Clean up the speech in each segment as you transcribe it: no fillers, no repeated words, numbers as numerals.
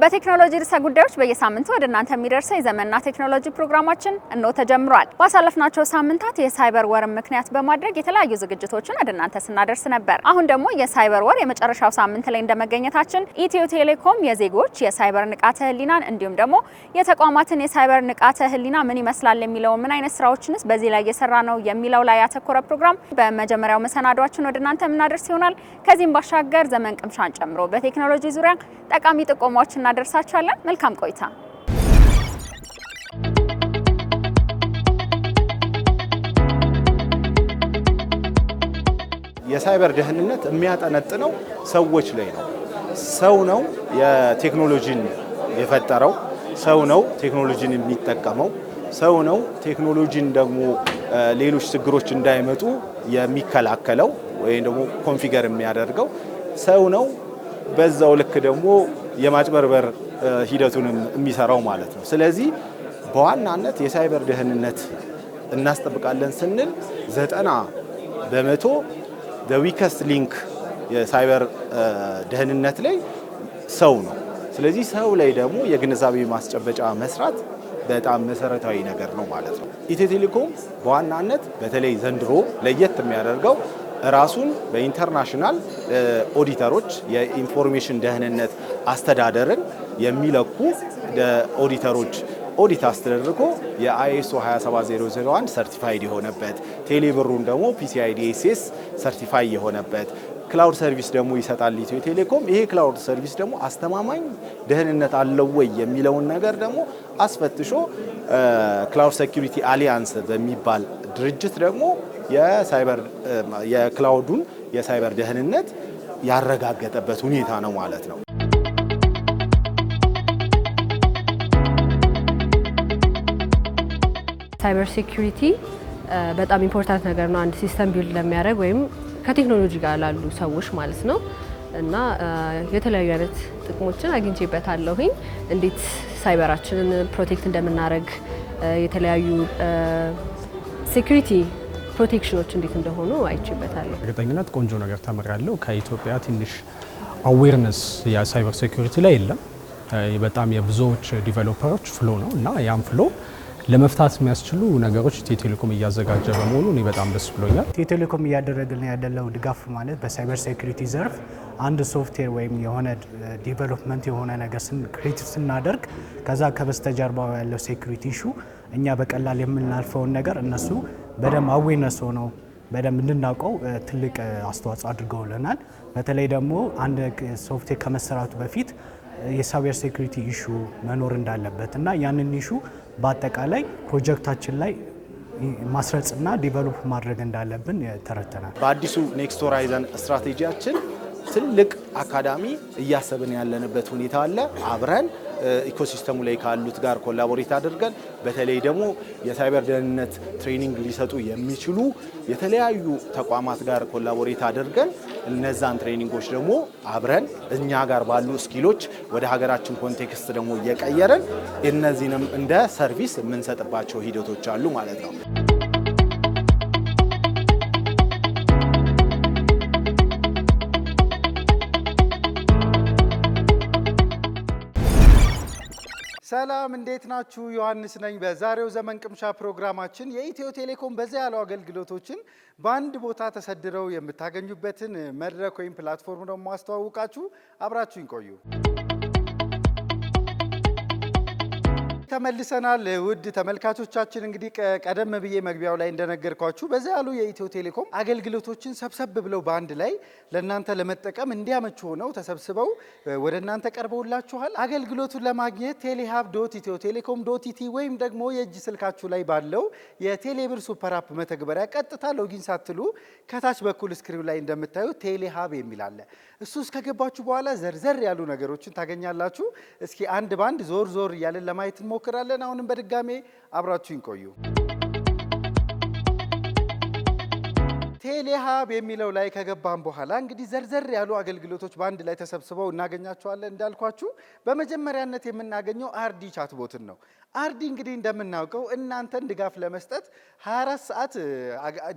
በቴክኖሎጂ ርዕሰ ጉዳዮች በየሳምንቱ ወደ እናንተ የሚደርሰው የዘመንና ቴክኖሎጂ ፕሮግራማችን እንሆ ተጀምሯል። ባሳለፍናቸው ሳምንታት የሳይበር ወር ምክንያት በማድረግ የተለያዩ ዝግጅቶችን ወደ እናንተ ስናደርስ ነበር። አሁን ደግሞ የሳይበር ወር የመጨረሻው ሳምንት ላይ እንደመገኘታችን ኢትዮ ቴሌኮም የዜጎች የሳይበር ንቃተ ህሊናን እንዲሁም ደግሞ የተቋማትን የሳይበር ንቃተ ህሊና ምን ይመስላል የሚለው ምን አይነት ስራዎችንስ በዚህ ላይ እየሰራ ነው የሚለው ላይ ያተኮረ ፕሮግራም በመጀመሪያው መሰናዷችን ወደ እናንተ የምናደርስ ይሆናል። ከዚህም ባሻገር ዘመን ቅምሻን ጨምሮ በቴክኖሎጂ ዙሪያ ጠቃሚ ጥቆማዎች እናደርሳችኋለን። መልካም ቆይታ። የሳይበር ደህንነት የሚያጠነጥነው ሰዎች ላይ ነው። ሰው ነው የቴክኖሎጂን የፈጠረው፣ ሰው ነው ቴክኖሎጂን የሚጠቀመው፣ ሰው ነው ቴክኖሎጂን ደግሞ ሌሎች ችግሮች እንዳይመጡ የሚከላከለው ወይም ደግሞ ኮንፊገር የሚያደርገው ሰው ነው። በዛው ልክ ደግሞ የማጭበርበር ሂደቱንም የሚሰራው ማለት ነው። ስለዚህ በዋናነት የሳይበር ደህንነት እናስጠብቃለን ስንል 90% the weakest link የሳይበር ደህንነት ላይ ሰው ነው። ስለዚህ ሰው ላይ ደግሞ የግንዛቤ ማስጨበጫ መስራት በጣም መሰረታዊ ነገር ነው ማለት ነው። ኢትዮ ቴሌኮም በዋናነት በተለይ ዘንድሮ ለየት የሚያደርገው ራሱን በኢንተርናሽናል ኦዲተሮች የኢንፎርሜሽን ደህንነት አስተዳደርን የሚለኩ ኦዲተሮች ኦዲት አስተደርጎ የአይኤስኦ 27001 ሰርቲፋይድ የሆነበት ቴሌብሩን ደግሞ PCI DSS ሰርቲፋይ የሆነበት ክላውድ ሰርቪስ ደግሞ ይሰጣል ኢትዮ ቴሌኮም። ይሄ ክላውድ ሰርቪስ ደግሞ አስተማማኝ ደህንነት አለው ወይ የሚለውን ነገር ደግሞ አስፈትሾ ክላውድ ሴኩሪቲ አሊያንስ በሚባል ድርጅት ደግሞ የክላውዱን የሳይበር ደህንነት ያረጋገጠበት ሁኔታ ነው ማለት ነው። ሳይበር ሴኩሪቲ በጣም ኢምፖርታንት ነገር ነው። አንድ ሲስተም ቢልድ ለሚያደርግ ወይም ከቴክኖሎጂ ጋር ላሉ ሰዎች ማለት ነው። እና የተለያዩ አይነት ጥቅሞችን አግኝቼበታለሁኝ። እንዴት ሳይበራችንን ፕሮቴክት እንደምናደርግ የተለያዩ ሴኩሪቲ ፕሮቴክሽኖች እንዴት እንደሆኑ አይቼበታለሁ። እርግጠኝነት ቆንጆ ነገር ተመራለሁ። ከኢትዮጵያ ትንሽ አዌርነስ የሳይበር ሴኩሪቲ ላይ የለም። በጣም የብዙዎች ዲቨሎፐሮች ፍሎ ነው እና ያም ፍሎ ለመፍታት የሚያስችሉ ነገሮች ኢትዮ ቴሌኮም እያዘጋጀ በመሆኑ እኔ በጣም ደስ ብሎኛል። ኢትዮ ቴሌኮም እያደረገልን ያለው ድጋፍ ማለት በሳይበር ሴኩሪቲ ዘርፍ አንድ ሶፍትዌር ወይም የሆነ ዲቨሎፕመንት የሆነ ነገር ክሬቲቭ ስናደርግ ከዛ ከበስተጀርባው ያለው ሴኩሪቲ ኢሹ እኛ በቀላል የምናልፈውን ነገር እነሱ በደንብ አዌርነስ ሆነው በደንብ እንድናውቀው ትልቅ አስተዋጽኦ አድርገውልናል። በተለይ ደግሞ አንድ ሶፍትዌር ከመሰራቱ በፊት የሳይበር ሴኩሪቲ ኢሹ መኖር እንዳለበት እና ያንን ኢሹ በአጠቃላይ ፕሮጀክታችን ላይ ማስረጽና ዲቨሎፕ ማድረግ እንዳለብን ተረድተናል። በአዲሱ ኔክስት ሆራይዘን ስትራቴጂያችን ትልቅ አካዳሚ እያሰብን ያለንበት ሁኔታ አለ። አብረን ኢኮሲስተሙ ላይ ካሉት ጋር ኮላቦሬት አድርገን በተለይ ደግሞ የሳይበር ደህንነት ትሬኒንግ ሊሰጡ የሚችሉ የተለያዩ ተቋማት ጋር ኮላቦሬት አድርገን እነዛን ትሬኒንጎች ደግሞ አብረን እኛ ጋር ባሉ ስኪሎች ወደ ሀገራችን ኮንቴክስት ደግሞ እየቀየረን እነዚህንም እንደ ሰርቪስ የምንሰጥባቸው ሂደቶች አሉ ማለት ነው። ሰላም እንዴት ናችሁ? ዮሐንስ ነኝ። በዛሬው ዘመን ቅምሻ ፕሮግራማችን የኢትዮ ቴሌኮም በዛ ያሉ አገልግሎቶችን በአንድ ቦታ ተሰድረው የምታገኙበትን መድረክ ወይም ፕላትፎርም ነው ማስተዋወቃችሁ። አብራችሁኝ ቆዩ። ተመልሰናል። ውድ ተመልካቾቻችን እንግዲህ ቀደም ብዬ መግቢያው ላይ እንደነገርኳችሁ በዛ ያሉ የኢትዮ ቴሌኮም አገልግሎቶችን ሰብሰብ ብለው በአንድ ላይ ለእናንተ ለመጠቀም እንዲያመቹ ሆነው ተሰብስበው ወደ እናንተ ቀርበውላችኋል። አገልግሎቱን ለማግኘት telehub.ethiotelecom.it ወይም ደግሞ የእጅ ስልካችሁ ላይ ባለው የቴሌብር ሱፐር አፕ መተግበሪያ ቀጥታ ሎጊን ሳትሉ ከታች በኩል ስክሪን ላይ እንደምታዩት ቴሌሃብ የሚል አለ። እሱ ውስጥ ከገባችሁ በኋላ ዘርዘር ያሉ ነገሮችን ታገኛላችሁ። እስኪ አንድ ባንድ ዞር ዞር እያለን ለማየት እንሞክራለን። አሁንም በድጋሜ አብራችሁን ቆዩ። ቴሌሃብ የሚለው ላይ ከገባን በኋላ እንግዲህ ዘርዘር ያሉ አገልግሎቶች በአንድ ላይ ተሰብስበው እናገኛቸዋለን። እንዳልኳችሁ በመጀመሪያነት የምናገኘው አርዲ ቻትቦትን ነው። አርዲ እንግዲህ እንደምናውቀው እናንተን ድጋፍ ለመስጠት 24 ሰዓት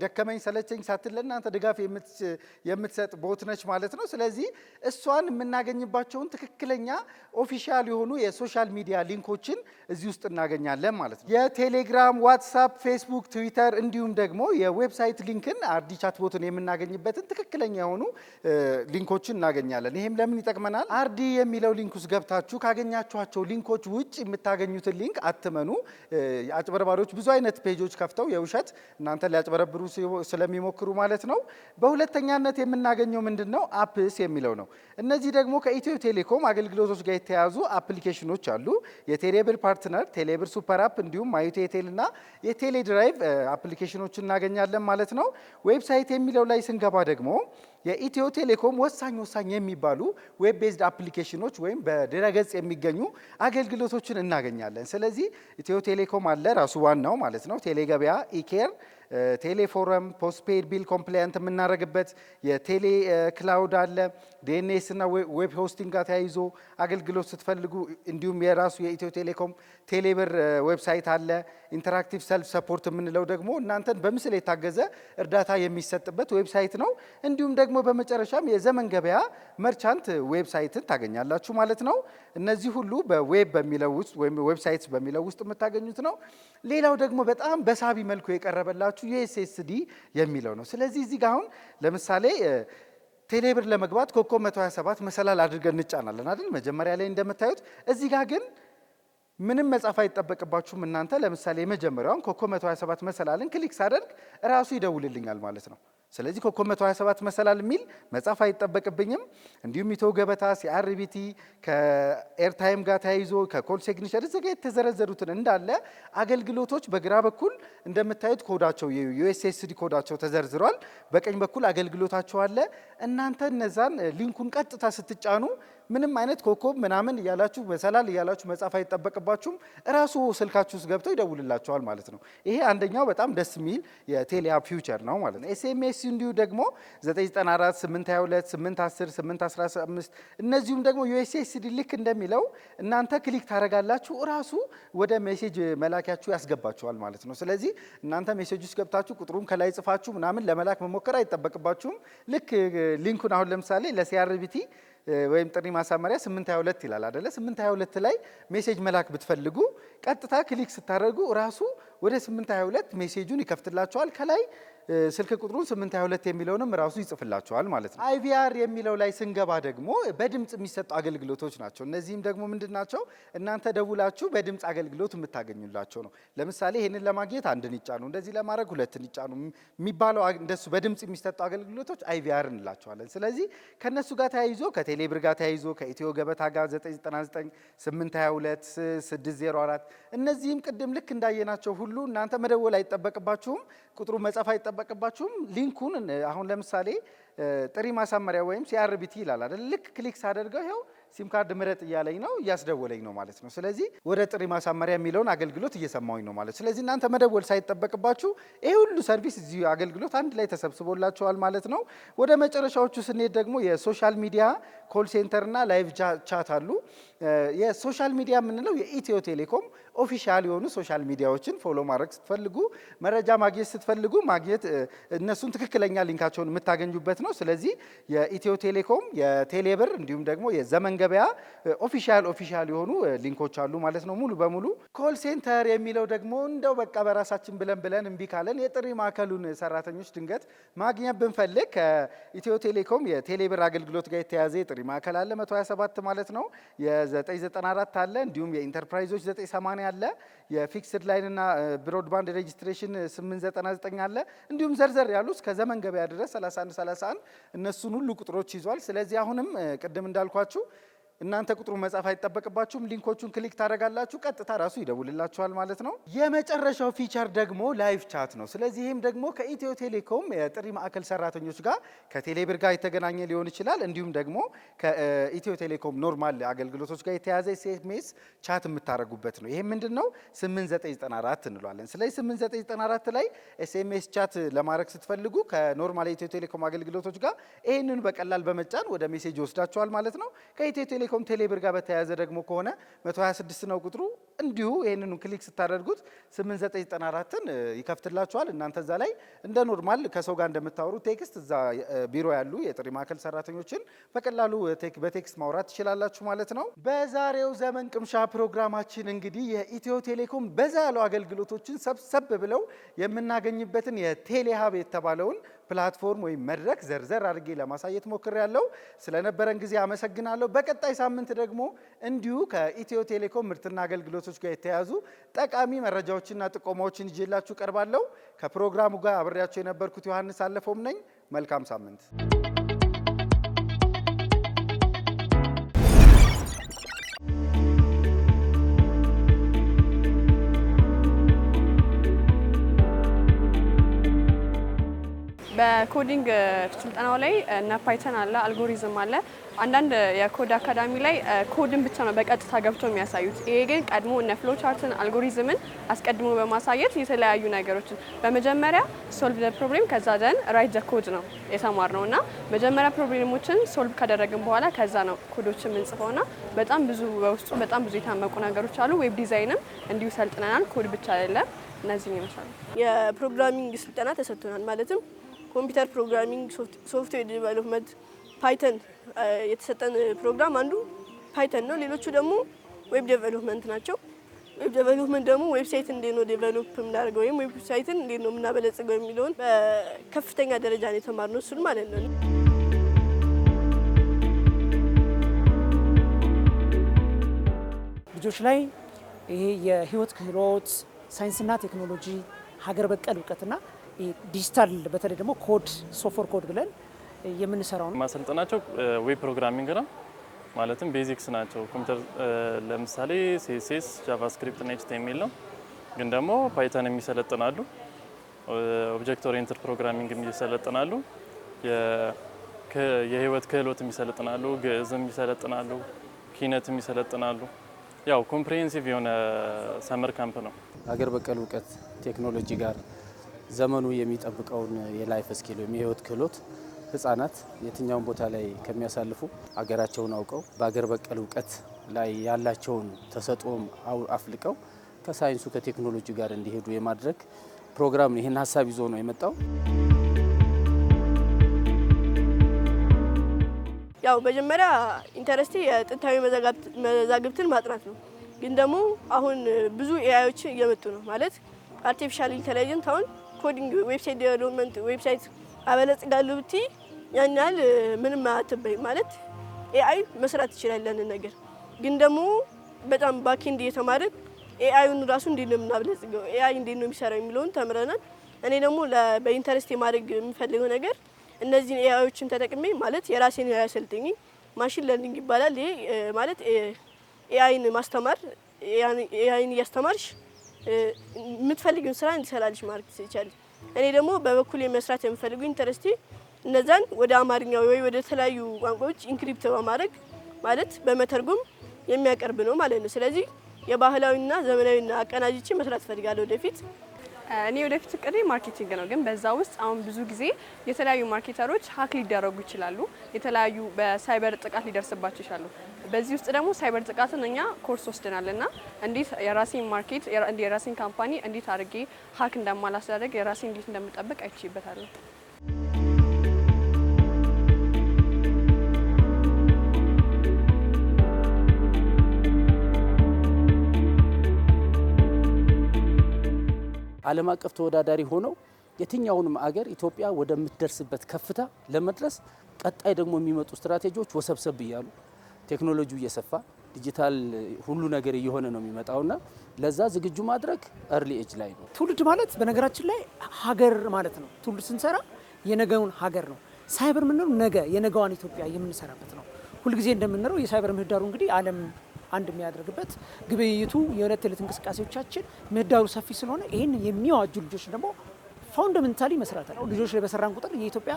ደከመኝ ሰለቸኝ ሳትል ለእናንተ ድጋፍ የምትሰጥ ቦት ነች ማለት ነው። ስለዚህ እሷን የምናገኝባቸውን ትክክለኛ ኦፊሻል የሆኑ የሶሻል ሚዲያ ሊንኮችን እዚህ ውስጥ እናገኛለን ማለት ነው። የቴሌግራም፣ ዋትሳፕ፣ ፌስቡክ፣ ትዊተር እንዲሁም ደግሞ የዌብሳይት ሊንክን አርዲ ቻትቦትን የምናገኝበትን ትክክለኛ የሆኑ ሊንኮችን እናገኛለን። ይህም ለምን ይጠቅመናል? አርዲ የሚለው ሊንክ ውስጥ ገብታችሁ ካገኛችኋቸው ሊንኮች ውጭ የምታገኙትን ሊንክ አትመኑ። አጭበርባሪዎች ብዙ አይነት ፔጆች ከፍተው የውሸት እናንተ ሊያጭበረብሩ ስለሚሞክሩ ማለት ነው። በሁለተኛነት የምናገኘው ምንድነው? አፕስ የሚለው ነው። እነዚህ ደግሞ ከኢትዮ ቴሌኮም አገልግሎቶች ጋር የተያዙ አፕሊኬሽኖች አሉ። የቴሌብር ፓርትነር፣ ቴሌብር ሱፐር አፕ እንዲሁም ማዩቴቴል እና የቴሌ ድራይቭ አፕሊኬሽኖች እናገኛለን ማለት ነው። ዌብሳይት የሚለው ላይ ስንገባ ደግሞ የኢትዮ ቴሌኮም ወሳኝ የሚባሉ ዌብ ቤዝድ አፕሊኬሽኖች ወይም በድረገጽ የሚገኙ አገልግሎቶችን እናገኛለን። ስለዚህ ኢትዮ ቴሌኮም አለ ራሱ ዋናው ማለት ነው። ቴሌገበያ፣ ኢኬር፣ ቴሌፎረም፣ ፖስትፔድ ቢል ኮምፕላያንት የምናደርግበት የቴሌ ክላውድ አለ። ዲኤንኤስ እና ዌብ ሆስቲንግ ጋር ተያይዞ አገልግሎት ስትፈልጉ እንዲሁም የራሱ የኢትዮ ቴሌኮም ቴሌብር ዌብሳይት አለ። ኢንተራክቲቭ ሰልፍ ሰፖርት የምንለው ደግሞ እናንተን በምስል የታገዘ እርዳታ የሚሰጥበት ዌብሳይት ነው። እንዲሁም ደግሞ በመጨረሻም የዘመን ገበያ መርቻንት ዌብሳይትን ታገኛላችሁ ማለት ነው። እነዚህ ሁሉ በዌብ በሚለው ውስጥ ወይም ዌብሳይት በሚለው ውስጥ የምታገኙት ነው። ሌላው ደግሞ በጣም በሳቢ መልኩ የቀረበላችሁ ዩኤስኤስዲ የሚለው ነው። ስለዚህ እዚህ ጋር አሁን ለምሳሌ ቴሌብር ለመግባት ኮከብ 127 መሰላል አድርገን እንጫናለን አይደል? መጀመሪያ ላይ እንደምታዩት እዚህ ጋር ግን ምንም መጻፍ አይጠበቅባችሁም። እናንተ ለምሳሌ የመጀመሪያውን ኮከብ 127 መሰላልን ክሊክ ሳደርግ እራሱ ይደውልልኛል ማለት ነው። ስለዚህ ኮከብ 127 መሰላል የሚል መጻፍ አይጠበቅብኝም። እንዲሁም ኢትዮ ገበታ፣ ሲአርቢቲ ከኤርታይም ጋር ተያይዞ ከኮል ሲግኒቸር እዚህ ጋር የተዘረዘሩትን እንዳለ አገልግሎቶች በግራ በኩል እንደምታዩት ኮዳቸው የዩኤስኤስዲ ኮዳቸው ተዘርዝሯል። በቀኝ በኩል አገልግሎታቸው አለ። እናንተ እነዛን ሊንኩን ቀጥታ ስትጫኑ ምንም አይነት ኮከብ ምናምን እያላችሁ መሰላል እያላችሁ መጻፍ አይጠበቅባችሁም። እራሱ ስልካችሁ ውስጥ ገብተው ይደውልላቸዋል ማለት ነው። ይሄ አንደኛው በጣም ደስ የሚል የቴሌአፕ ፊውቸር ነው ማለት ነው። ኤስኤምኤስ እንዲሁ ደግሞ 994 822 810 815 እነዚሁም ደግሞ ዩኤስኤስዲ ልክ እንደሚለው እናንተ ክሊክ ታደርጋላችሁ እራሱ ወደ ሜሴጅ መላኪያችሁ ያስገባችኋል ማለት ነው። ስለዚህ እናንተ ሜሴጅ ውስጥ ገብታችሁ ቁጥሩን ከላይ ጽፋችሁ ምናምን ለመላክ መሞከር አይጠበቅባችሁም። ልክ ሊንኩን አሁን ለምሳሌ ለሲአርቢቲ ወይም ጥሪ ማሳመሪያ 822 ይላል አይደለ? 822 ላይ ሜሴጅ መላክ ብትፈልጉ ቀጥታ ክሊክ ስታደርጉ ራሱ ወደ 822 ሜሴጁን ይከፍትላችኋል። ከላይ ስልክ ቁጥሩን 822 የሚለውንም ራሱ ይጽፍላችኋል ማለት ነው። አይቪአር የሚለው ላይ ስንገባ ደግሞ በድምጽ የሚሰጡ አገልግሎቶች ናቸው። እነዚህም ደግሞ ምንድን ናቸው? እናንተ ደውላችሁ በድምጽ አገልግሎት የምታገኙላቸው ነው። ለምሳሌ ይህንን ለማግኘት አንድን ይጫኑ፣ እንደዚህ ለማድረግ ሁለትን ይጫኑ የሚባለው እንደሱ በድምጽ የሚሰጡ አገልግሎቶች አይቪአር እንላቸዋለን። ስለዚህ ከነሱ ጋር ተያይዞ ከቴሌብር ጋር ተያይዞ ከኢትዮ ገበታ ጋር 999 822 604 እነዚህም ቅድም ልክ እንዳየናቸው ሁሉ እናንተ መደወል አይጠበቅባችሁም፣ ቁጥሩ መጻፍ አይጠበቅባችሁም። ሊንኩን አሁን ለምሳሌ ጥሪ ማሳመሪያ ወይም ሲአርቢቲ ይላል አይደል? ልክ ክሊክ ሳደርገው ይኸው ሲም ካርድ ምረጥ እያለኝ ነው እያስደወለኝ ነው ማለት ነው። ስለዚህ ወደ ጥሪ ማሳመሪያ የሚለውን አገልግሎት እየሰማሁኝ ነው ማለት። ስለዚህ እናንተ መደወል ሳይጠበቅባችሁ ይህ ሁሉ ሰርቪስ እዚህ አገልግሎት አንድ ላይ ተሰብስቦላችኋል ማለት ነው። ወደ መጨረሻዎቹ ስንሄድ ደግሞ የሶሻል ሚዲያ ኮል ሴንተር እና ላይቭ ቻት አሉ። የሶሻል ሚዲያ የምንለው የኢትዮ ቴሌኮም ኦፊሻል የሆኑ ሶሻል ሚዲያዎችን ፎሎ ማድረግ ስትፈልጉ፣ መረጃ ማግኘት ስትፈልጉ ማግኘት እነሱን ትክክለኛ ሊንካቸውን የምታገኙበት ነው። ስለዚህ የኢትዮ ቴሌኮም የቴሌብር እንዲሁም ደግሞ የዘመን ገበያ ኦፊሻል የሆኑ ሊንኮች አሉ ማለት ነው ሙሉ በሙሉ። ኮል ሴንተር የሚለው ደግሞ እንደው በቃ በራሳችን ብለን እምቢ ካለን የጥሪ ማዕከሉን ሰራተኞች ድንገት ማግኘት ብንፈልግ ከኢትዮ ቴሌኮም የቴሌብር አገልግሎት ጋር የተያዘ የጥሪ ማዕከል አለ 127 ማለት ነው። የ994 አለ፣ እንዲሁም የኢንተርፕራይዞች 980 አለ፣ የፊክስድ ላይን እና ብሮድባንድ ሬጅስትሬሽን 899 አለ፣ እንዲሁም ዘርዘር ያሉ እስከ ዘመን ገበያ ድረስ 3131 እነሱን ሁሉ ቁጥሮች ይዟል። ስለዚህ አሁንም ቅድም እንዳልኳችሁ እናንተ ቁጥሩን መጻፍ አይጠበቅባችሁም። ሊንኮቹን ክሊክ ታደርጋላችሁ፣ ቀጥታ ራሱ ይደውልላችኋል ማለት ነው። የመጨረሻው ፊቸር ደግሞ ላይቭ ቻት ነው። ስለዚህ ይህም ደግሞ ከኢትዮ ቴሌኮም የጥሪ ማዕከል ሰራተኞች ጋር ከቴሌብር ጋር የተገናኘ ሊሆን ይችላል። እንዲሁም ደግሞ ከኢትዮ ቴሌኮም ኖርማል አገልግሎቶች ጋር የተያዘ ኤስኤምኤስ ቻት የምታደርጉበት ነው። ይሄም ምንድን ነው 8994 እንለዋለን። ስለዚህ 8994 ላይ ኤስኤምኤስ ቻት ለማድረግ ስትፈልጉ ከኖርማል የኢትዮ ቴሌኮም አገልግሎቶች ጋር ይህንን በቀላል በመጫን ወደ ሜሴጅ ይወስዳችኋል ማለት ነው። ከኢትዮ ቴሌኮም ቴሌብር ጋር በተያያዘ ደግሞ ከሆነ 126 ነው ቁጥሩ። እንዲሁ ይህንኑ ክሊክ ስታደርጉት 8994ን ይከፍትላችኋል። እናንተ እዛ ላይ እንደ ኖርማል ከሰው ጋር እንደምታወሩ ቴክስት እዛ ቢሮ ያሉ የጥሪ ማዕከል ሰራተኞችን በቀላሉ በቴክስት ማውራት ትችላላችሁ ማለት ነው። በዛሬው ዘመን ቅምሻ ፕሮግራማችን እንግዲህ የኢትዮ ቴሌኮም በዛ ያሉ አገልግሎቶችን ሰብሰብ ብለው የምናገኝበትን የቴሌሃብ የተባለውን ፕላትፎርም ወይም መድረክ ዘርዘር አድርጌ ለማሳየት ሞክሬያለሁ። ስለነበረን ጊዜ አመሰግናለሁ። በቀጣይ ሳምንት ደግሞ እንዲሁ ከኢትዮ ቴሌኮም ምርትና አገልግሎቶች ጋር የተያዙ ጠቃሚ መረጃዎችና ጥቆማዎችን ይዤላችሁ ቀርባለሁ። ከፕሮግራሙ ጋር አብሬያችሁ የነበርኩት ዮሐንስ አለፈውም ነኝ። መልካም ሳምንት። በኮዲንግ ስልጠናው ላይ እነ ፓይተን አለ፣ አልጎሪዝም አለ። አንዳንድ የኮድ አካዳሚ ላይ ኮድን ብቻ ነው በቀጥታ ገብተው የሚያሳዩት። ይሄ ግን ቀድሞ እነ ፍሎ ቻርትን አልጎሪዝምን አስቀድሞ በማሳየት የተለያዩ ነገሮችን በመጀመሪያ ሶልቭ ዘ ፕሮብሌም ከዛ ደን ራይት ዘ ኮድ ነው የተማርነው እና መጀመሪያ ፕሮብሌሞችን ሶልቭ ካደረግን በኋላ ከዛ ነው ኮዶችን የምንጽፈውና በጣም ብዙ በውስጡ በጣም ብዙ የታመቁ ነገሮች አሉ። ዌብ ዲዛይንም እንዲሁ ሰልጥነናል። ኮድ ብቻ አይደለም። እነዚህ ይመስላሉ። የፕሮግራሚንግ ስልጠና ተሰጥቶናል። ማለትም ኮምፒውተር ፕሮግራሚንግ፣ ሶፍትዌር ዲቨሎፕመንት፣ ፓይተን የተሰጠን ፕሮግራም አንዱ ፓይተን ነው። ሌሎቹ ደግሞ ዌብ ዴቨሎፕመንት ናቸው። ዌብ ዴቨሎፕመንት ደግሞ ዌብሳይት እንዴት ነው ዴቨሎፕ የምናደርገው ወይም ዌብሳይትን እንዴት ነው የምናበለጽገው የሚለውን በከፍተኛ ደረጃ ነው የተማርነው እሱን ማለት ነው። ልጆች ላይ ይሄ የህይወት ክህሎት፣ ሳይንስና ቴክኖሎጂ፣ ሀገር በቀል እውቀትና ዲጂታል በተለይ ደግሞ ኮድ ሶፍትዌር ኮድ ብለን የምንሰራው ነው። ማሰልጠናቸው ዌብ ፕሮግራሚንግ ነው ማለትም ቤዚክስ ናቸው። ኮምፒውተር ለምሳሌ ሲኤስኤስ፣ ጃቫስክሪፕት እና ኤችቲኤምኤል ነው። ግን ደግሞ ፓይተን የሚሰለጥናሉ፣ ኦብጀክት ኦሪየንትድ ፕሮግራሚንግ የሚሰለጥናሉ፣ የህይወት ክህሎት የሚሰለጥናሉ፣ ግዕዝም የሚሰለጥናሉ፣ ኪነት የሚሰለጥናሉ። ያው ኮምፕሬሄንሲቭ የሆነ ሰመር ካምፕ ነው። ሀገር በቀል እውቀት ቴክኖሎጂ ጋር ዘመኑ የሚጠብቀውን የላይፍ ስኪል ወይም የህይወት ክህሎት ህጻናት የትኛውን ቦታ ላይ ከሚያሳልፉ ሀገራቸውን አውቀው በሀገር በቀል እውቀት ላይ ያላቸውን ተሰጥኦም አፍልቀው ከሳይንሱ ከቴክኖሎጂ ጋር እንዲሄዱ የማድረግ ፕሮግራም ነው። ይህን ሀሳብ ይዞ ነው የመጣው። ያው መጀመሪያ ኢንተረስቲ የጥንታዊ መዛግብትን ማጥናት ነው። ግን ደግሞ አሁን ብዙ ኤአይዎች እየመጡ ነው። ማለት አርቲፊሻል ኢንተለጀንስ አሁን ኮዲንግ፣ ዌብሳይት ዴቨሎፕመንት፣ ዌብሳይት አበለጽጋለሁ ብቲ ያን ያህል ምንም አትበይ። ማለት ኤአይ መስራት ይችላል ያንን ነገር። ግን ደግሞ በጣም ባክኤንድ እየተማርን ኤአይውን ራሱ እንዴት ነው የምናበለጽገው፣ ኤአይ እንዴት ነው የሚሰራው የሚለውን ተምረናል። እኔ ደግሞ በኢንተረስት ማድረግ የምፈልገው ነገር እነዚህን ኤአይዎችን ተጠቅሜ ማለት የራሴን ኤአይ አሰልጥኝ ማሽን ለርኒንግ ይባላል። ይሄ ማለት ኤአይን ማስተማር፣ ኤአይን እያስተማርሽ የምትፈልጊውን ስራ እንዲሰራልሽ ማድረግ ትችላለሽ። እኔ ደግሞ በበኩል መስራት የምፈልገው ኢንተረስቲ እነዛን ወደ አማርኛ ወይ ወደ ተለያዩ ቋንቋዎች ኢንክሪፕት በማድረግ ማለት በመተርጎም የሚያቀርብ ነው ማለት ነው። ስለዚህ የባህላዊና ዘመናዊና አቀናጅቼ መስራት ፈልጋለሁ ወደፊት። እኔ ወደፊት እቅዴ ማርኬቲንግ ነው። ግን በዛ ውስጥ አሁን ብዙ ጊዜ የተለያዩ ማርኬተሮች ሀክ ሊደረጉ ይችላሉ። የተለያዩ በሳይበር ጥቃት ሊደርስባቸው ይችላሉ። በዚህ ውስጥ ደግሞ ሳይበር ጥቃትን እኛ ኮርስ ወስደናልና እንዴት የራሴን ማርኬት የራሴን ካምፓኒ እንዴት አድርጌ ሀክ እንደማላስደረግ የራሴን እንዴት እንደምጠብቅ አይቼበታለሁ። ዓለም አቀፍ ተወዳዳሪ ሆነው የትኛውንም አገር ኢትዮጵያ ወደምትደርስበት ከፍታ ለመድረስ ቀጣይ ደግሞ የሚመጡ ስትራቴጂዎች ወሰብሰብ እያሉ ቴክኖሎጂው እየሰፋ ዲጂታል ሁሉ ነገር እየሆነ ነው የሚመጣውና ለዛ ዝግጁ ማድረግ early age ላይ ነው። ትውልድ ማለት በነገራችን ላይ ሀገር ማለት ነው። ትውልድ ስንሰራ የነገውን ሀገር ነው። ሳይበር ምንድነው? ነገ የነገዋን ኢትዮጵያ የምንሰራበት ነው። ሁልጊዜ እንደምንለው የሳይበር ምህዳሩ እንግዲህ ዓለም አንድ የሚያደርግበት ግብይቱ የዕለት ተዕለት እንቅስቃሴዎቻችን ምህዳሩ ሰፊ ስለሆነ ይህን የሚያዋጁ ልጆች ደግሞ ፋውንዳሜንታሊ መስራት ነው። ልጆች ላይ በሰራን ቁጥር የኢትዮጵያ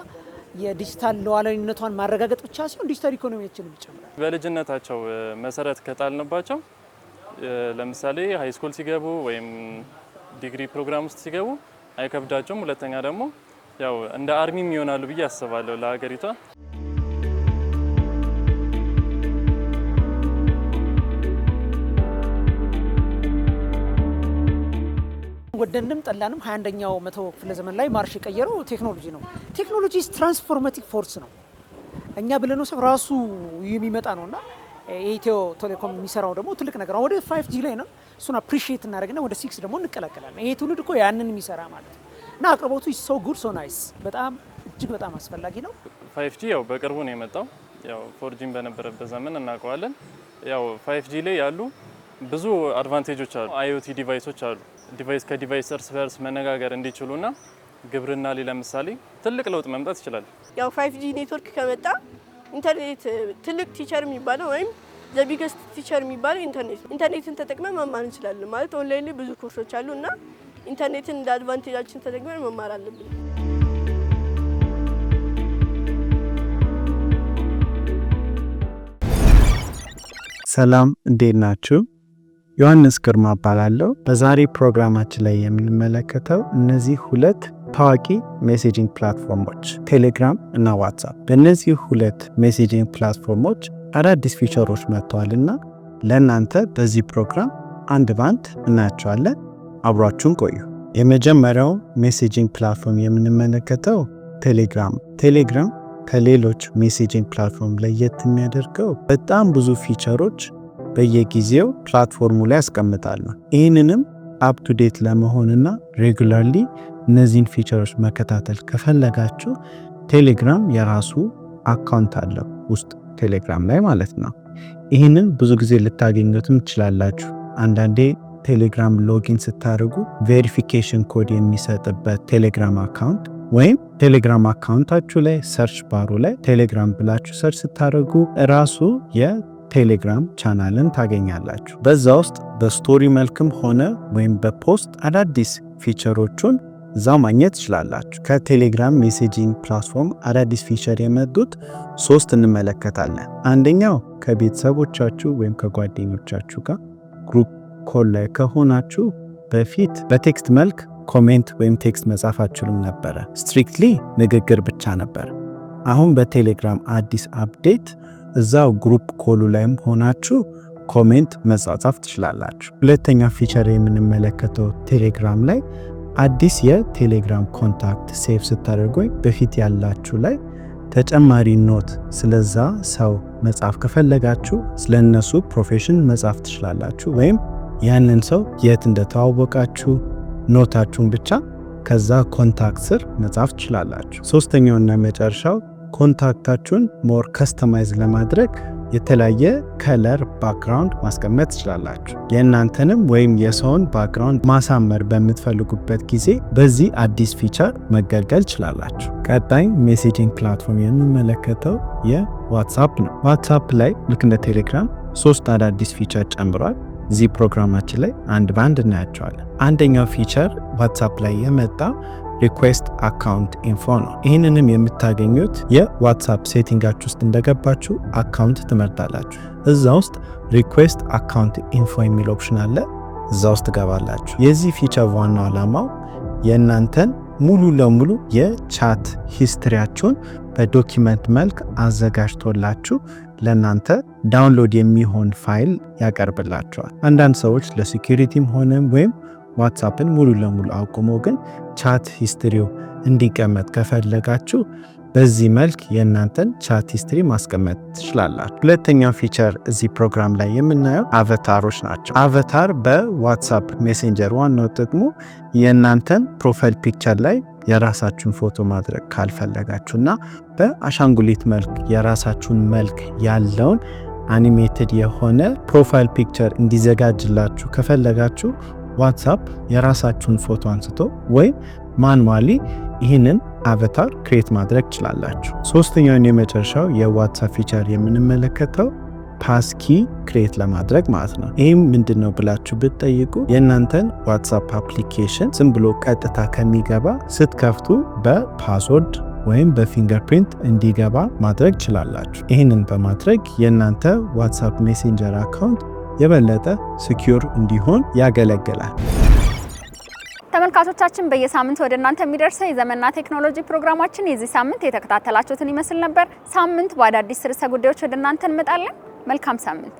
የዲጂታል ሉዓላዊነቷን ማረጋገጥ ብቻ ሳይሆን ዲጂታል ኢኮኖሚያችንን ይጨምራል። በልጅነታቸው መሰረት ከጣልንባቸው ለምሳሌ ሃይ ስኩል ሲገቡ ወይም ዲግሪ ፕሮግራም ውስጥ ሲገቡ አይከብዳቸውም። ሁለተኛ ደግሞ ያው እንደ አርሚም ይሆናሉ ብዬ አስባለሁ ለሀገሪቷ። ወደንም ጠላንም 21ኛው መቶ ክፍለ ዘመን ላይ ማርሽ የቀየረው ቴክኖሎጂ ነው። ቴክኖሎጂ ትራንስፎርማቲቭ ፎርስ ነው። እኛ ብለነው ሰው ራሱ የሚመጣ ነውና የኢትዮ ቴሌኮም የሚሰራው ደግሞ ትልቅ ነገር ወደ 5G ላይ ነው። እሱን አፕሪሺየት እናደርግና ወደ 6 ደግሞ እንቀላቀላለን። ይሄ ትውልድ እኮ ያንን የሚሰራ ማለት ነው እና አቅርቦቱ ሶ ጉድ ሶ ናይስ በጣም እጅግ በጣም አስፈላጊ ነው። 5G ያው በቅርቡ ነው የመጣው። ያው 4G በነበረበት ዘመን እናውቀዋለን። ያው 5G ላይ ያሉ ብዙ አድቫንቴጆች አሉ። IoT ዲቫይሶች አሉ። ዲቫይስ ከዲቫይስ እርስ በርስ መነጋገር እንዲችሉና ግብርና ላይ ለምሳሌ ትልቅ ለውጥ መምጣት ይችላል። ያው 5G ኔትወርክ ከመጣ ኢንተርኔት ትልቅ ቲቸር የሚባለው ወይም ዘ ቢገስት ቲቸር የሚባለው ኢንተርኔትን ተጠቅመን መማር እንችላለን ማለት ኦንላይን ላይ ብዙ ኮርሶች አሉ እና ኢንተርኔትን እንደ አድቫንቴጃችን ተጠቅመን መማር አለብን። ሰላም እንዴት ናችሁ? ዮሐንስ ግርማ እባላለሁ። በዛሬ ፕሮግራማችን ላይ የምንመለከተው እነዚህ ሁለት ታዋቂ ሜሴጂንግ ፕላትፎርሞች ቴሌግራም እና ዋትስአፕ። በእነዚህ ሁለት ሜሴጂንግ ፕላትፎርሞች አዳዲስ ፊቸሮች መጥተዋልና ለእናንተ በዚህ ፕሮግራም አንድ ባንድ እናያቸዋለን። አብሯችሁን ቆዩ። የመጀመሪያው ሜሴጂንግ ፕላትፎርም የምንመለከተው ቴሌግራም ከሌሎች ሜሴጂንግ ፕላትፎርም ለየት የሚያደርገው በጣም ብዙ ፊቸሮች በየጊዜው ፕላትፎርሙ ላይ ያስቀምጣሉ። ይህንንም አፕ ቱ ዴት ለመሆንና ሬጉላርሊ እነዚህን ፊቸሮች መከታተል ከፈለጋችሁ ቴሌግራም የራሱ አካውንት አለው ውስጥ ቴሌግራም ላይ ማለት ነው። ይህንን ብዙ ጊዜ ልታገኙትም ትችላላችሁ። አንዳንዴ ቴሌግራም ሎጊን ስታደርጉ ቬሪፊኬሽን ኮድ የሚሰጥበት ቴሌግራም አካውንት ወይም ቴሌግራም አካውንታችሁ ላይ ሰርች ባሩ ላይ ቴሌግራም ብላችሁ ሰርች ስታደርጉ ራሱ የቴሌግራም ቻናልን ታገኛላችሁ። በዛ ውስጥ በስቶሪ መልክም ሆነ ወይም በፖስት አዳዲስ ፊቸሮቹን እዛው ማግኘት ትችላላችሁ። ከቴሌግራም ሜሴጂንግ ፕላትፎርም አዳዲስ ፊቸር የመጡት 3 እንመለከታለን። አንደኛው ከቤተሰቦቻችሁ ወይም ከጓደኞቻችሁ ጋር ግሩፕ ኮል ላይ ከሆናችሁ በፊት በቴክስት መልክ ኮሜንት ወይም ቴክስት መጻፍ አትችሉም ነበረ። ስትሪክትሊ ንግግር ብቻ ነበር። አሁን በቴሌግራም አዲስ አፕዴት እዛው ግሩፕ ኮሉ ላይም ሆናችሁ ኮሜንት መጻጻፍ ትችላላችሁ። ሁለተኛ ፊቸር የምንመለከተው ቴሌግራም ላይ አዲስ የቴሌግራም ኮንታክት ሴቭ ስታደርጉ በፊት ያላችሁ ላይ ተጨማሪ ኖት ስለዛ ሰው መጻፍ ከፈለጋችሁ ስለነሱ ፕሮፌሽን መጻፍ ትችላላችሁ። ወይም ያንን ሰው የት እንደተዋወቃችሁ ኖታችሁን ብቻ ከዛ ኮንታክት ስር መጻፍ ትችላላችሁ። ሶስተኛውና መጨረሻው ኮንታክታችሁን ሞር ከስተማይዝ ለማድረግ የተለያየ ከለር ባክግራውንድ ማስቀመጥ ትችላላችሁ። የእናንተንም ወይም የሰውን ባክግራውንድ ማሳመር በምትፈልጉበት ጊዜ በዚህ አዲስ ፊቸር መገልገል ትችላላችሁ። ቀጣይ ሜሴጂንግ ፕላትፎርም የምንመለከተው የዋትስአፕ ነው። ዋትስአፕ ላይ ልክ እንደ ቴሌግራም 3 አዳዲስ ፊቸር ጨምሯል። እዚህ ፕሮግራማችን ላይ አንድ ባንድ እናያቸዋለን። አንደኛው ፊቸር ዋትስአፕ ላይ የመጣ ሪኩዌስት አካውንት ኢንፎ ነው። ይህንንም የምታገኙት የዋትስአፕ ሴቲንጋችሁ ውስጥ እንደገባችሁ አካውንት ትመርጣላችሁ። እዛ ውስጥ ሪኩዌስት አካውንት ኢንፎ የሚል ኦፕሽን አለ። እዛ ውስጥ ትገባላችሁ። የዚህ ፊቸር ዋናው ዓላማው የእናንተን ሙሉ ለሙሉ የቻት ሂስትሪያችሁን በዶኪመንት መልክ አዘጋጅቶላችሁ ለእናንተ ዳውንሎድ የሚሆን ፋይል ያቀርብላቸዋል። አንዳንድ ሰዎች ለሴኩሪቲም ሆነ ወይም ዋትስአፕን ሙሉ ለሙሉ አቁሞ ግን ቻት ሂስትሪው እንዲቀመጥ ከፈለጋችሁ በዚህ መልክ የእናንተን ቻት ሂስትሪ ማስቀመጥ ትችላላችሁ። ሁለተኛው ፊቸር እዚህ ፕሮግራም ላይ የምናየው አቫታሮች ናቸው። አቫታር በዋትስአፕ ሜሴንጀር ዋናው ጥቅሙ የእናንተን ፕሮፋይል ፒክቸር ላይ የራሳችሁን ፎቶ ማድረግ ካልፈለጋችሁና በአሻንጉሊት መልክ የራሳችሁን መልክ ያለውን አኒሜትድ የሆነ ፕሮፋይል ፒክቸር እንዲዘጋጅላችሁ ከፈለጋችሁ ዋትስአፕ የራሳችሁን ፎቶ አንስቶ ወይም ማኑዋሊ ይህንን አቫታር ክሬት ማድረግ ትችላላችሁ። ሶስተኛውን የመጨረሻው የዋትስአፕ ፊቸር የምንመለከተው ፓስኪ ክሬት ለማድረግ ማለት ነው። ይህም ምንድነው ብላችሁ ብትጠይቁ የእናንተን ዋትስአፕ አፕሊኬሽን ዝም ብሎ ቀጥታ ከሚገባ ስትከፍቱ በፓስወርድ ወይም በፊንገርፕሪንት እንዲገባ ማድረግ ትችላላችሁ። ይህንን በማድረግ የእናንተ ዋትስአፕ ሜሴንጀር አካውንት የበለጠ ሲኪዩር እንዲሆን ያገለግላል። ተመልካቾቻችን በየሳምንቱ ወደ እናንተ የሚደርሰው የዘመንና ቴክኖሎጂ ፕሮግራማችን የዚህ ሳምንት የተከታተላችሁትን ይመስል ነበር። ሳምንት በአዳዲስ ርዕሰ ጉዳዮች ወደ እናንተ እንመጣለን። መልካም ሳምንት።